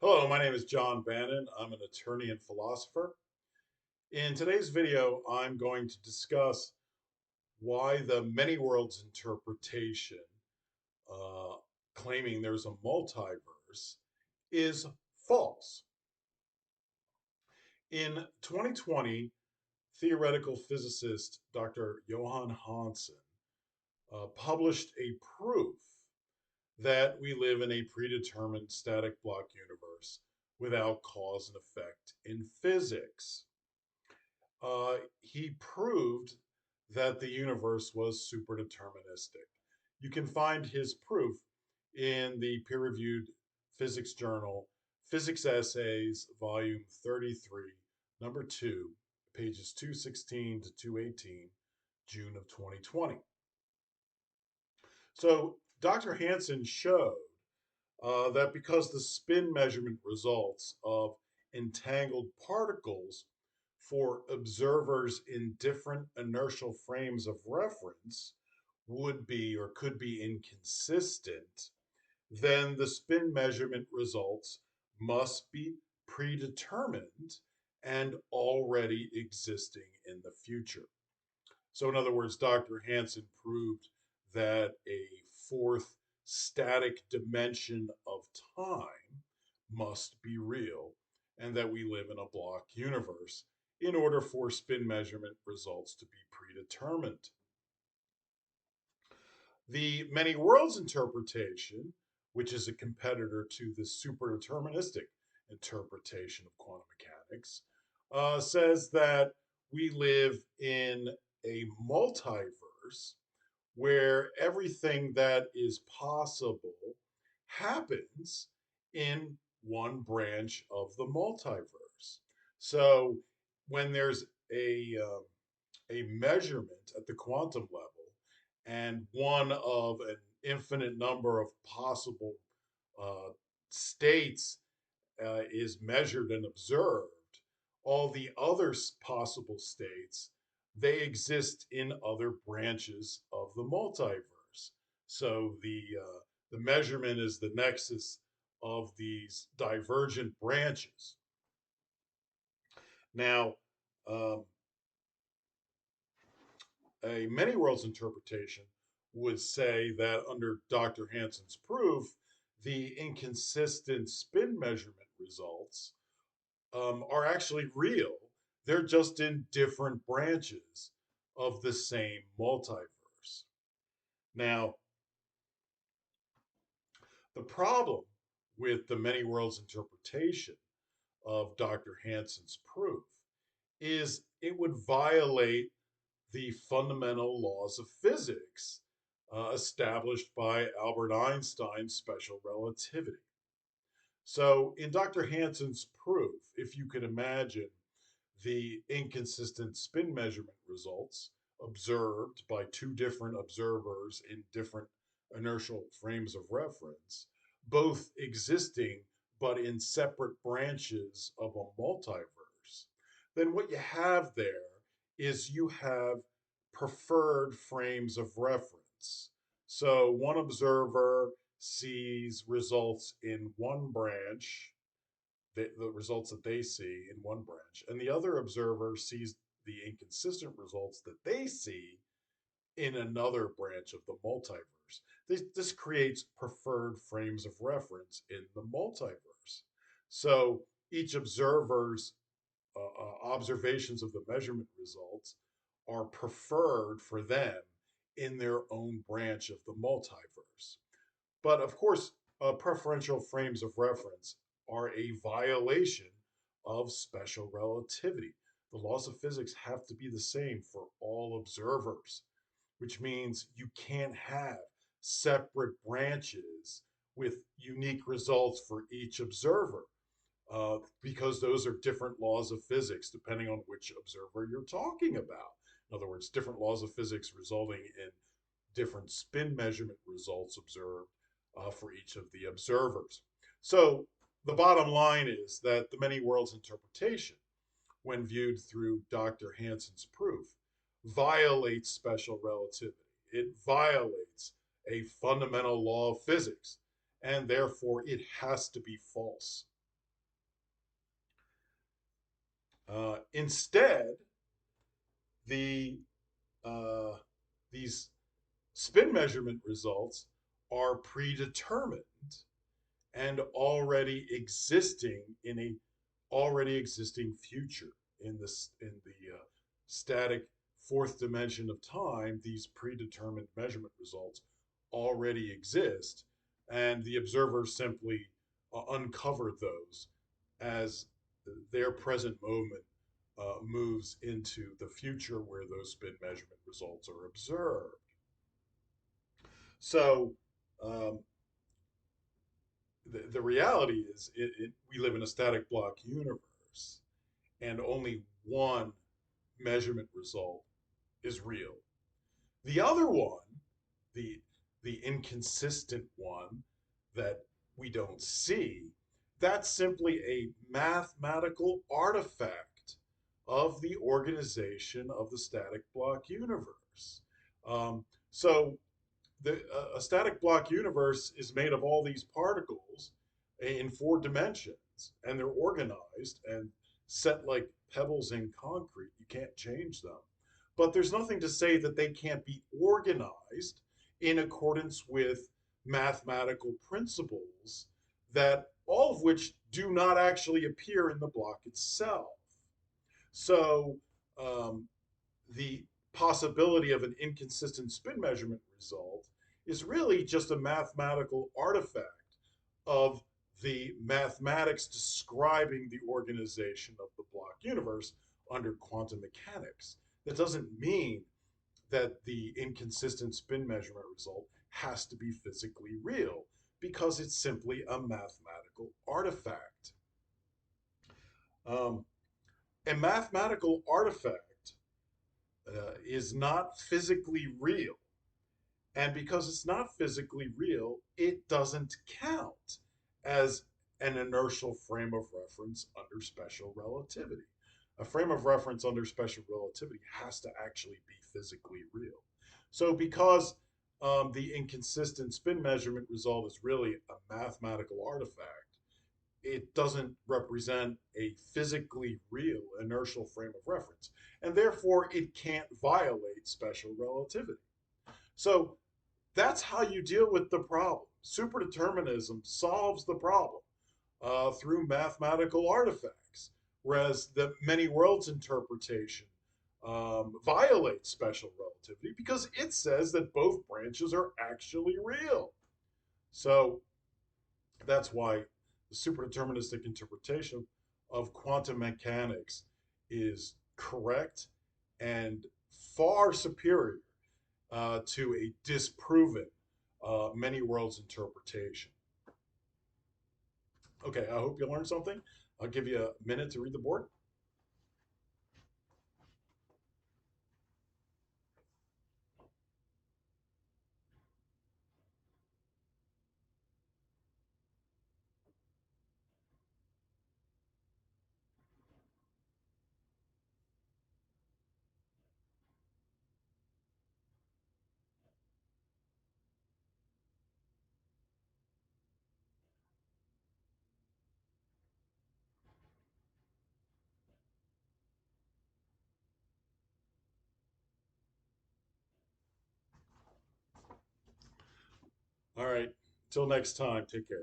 Hello, my name is John Bannon. I'm an attorney and philosopher. In today's video, I'm going to discuss why the many worlds interpretation, uh, claiming there's a multiverse, is false. In 2020, theoretical physicist Dr. Johann Hansen published a proof that we live in a predetermined static block universe without cause and effect in physics. He proved that the universe was superdeterministic. You can find his proof in the peer reviewed physics journal, Physics Essays, volume 33, number 2, pages 216 to 218, June of 2020. So, Dr. Hansen showed that because the spin measurement results of entangled particles for observers in different inertial frames of reference would be or could be inconsistent, then the spin measurement results must be predetermined and already existing in the future. So, in other words, Dr. Hansen proved that a fourth static dimension of time must be real and that we live in a block universe in order for spin measurement results to be predetermined. The many worlds interpretation, which is a competitor to the superdeterministic interpretation of quantum mechanics, says that we live in a multiverse where everything that is possible happens in one branch of the multiverse. So when there's a measurement at the quantum level and one of an infinite number of possible uh, states is measured and observed, all the other possible states they exist in other branches of the multiverse. So the measurement is the nexus of these divergent branches. Now, um, a many worlds interpretation would say that under Dr. Hansen's proof, the inconsistent spin measurement results are actually real. They're just in different branches of the same multiverse. Now, the problem with the many worlds interpretation of Dr. Hansen's proof is it would violate the fundamental laws of physics established by Albert Einstein's special relativity. So, in Dr. Hansen's proof, if you can imagine the inconsistent spin measurement results observed by two different observers in different inertial frames of reference, both existing but in separate branches of a multiverse, then what you have there is you have preferred frames of reference. So one observer sees results in one branch, the results that they see in one branch, and the other observer sees the inconsistent results that they see in another branch of the multiverse. This creates preferred frames of reference in the multiverse. So each observer's observations of the measurement results are preferred for them in their own branch of the multiverse. But of course, preferential frames of reference are a violation of special relativity. The laws of physics have to be the same for all observers, which means you can't have separate branches with unique results for each observer because those are different laws of physics depending on which observer you're talking about. In other words, different laws of physics resulting in different spin measurement results observed for each of the observers. So the bottom line is that the many worlds interpretation, when viewed through Dr. Hansen's proof, violates special relativity. It violates a fundamental law of physics, and therefore it has to be false. Instead, the uh, these spin measurement results are predetermined and already existing future in the static fourth dimension of time. These predetermined measurement results already exist, and the observer simply uncovered those as their present moment moves into the future where those spin measurement results are observed. So um, the reality is we live in a static block universe, and only one measurement result is real. The other one, the the inconsistent one that we don't see, that's simply a mathematical artifact of the organization of the static block universe. So a static block universe is made of all these particles in four dimensions, and they're organized and set like pebbles in concrete. You can't change them. But there's nothing to say that they can't be organized in accordance with mathematical principles that all of which do not actually appear in the block itself. So um, the possibility of an inconsistent spin measurement result is really just a mathematical artifact of the mathematics describing the organization of the block universe under quantum mechanics. That doesn't mean that the inconsistent spin measurement result has to be physically real, because it's simply a mathematical artifact. Um, a mathematical artifact is not physically real. And because it's not physically real, it doesn't count as an inertial frame of reference under special relativity. A frame of reference under special relativity has to actually be physically real. So, because the inconsistent spin measurement result is really a mathematical artifact, it doesn't represent a physically real inertial frame of reference, and therefore it can't violate special relativity. So that's how you deal with the problem. Superdeterminism solves the problem through mathematical artifacts, whereas the many worlds interpretation violates special relativity because it says that both branches are actually real. So that's why the superdeterministic interpretation of quantum mechanics is correct and far superior to a disproven many worlds interpretation. Okay, I hope you learned something. I'll give you a minute to read the board. All right, till next time, take care.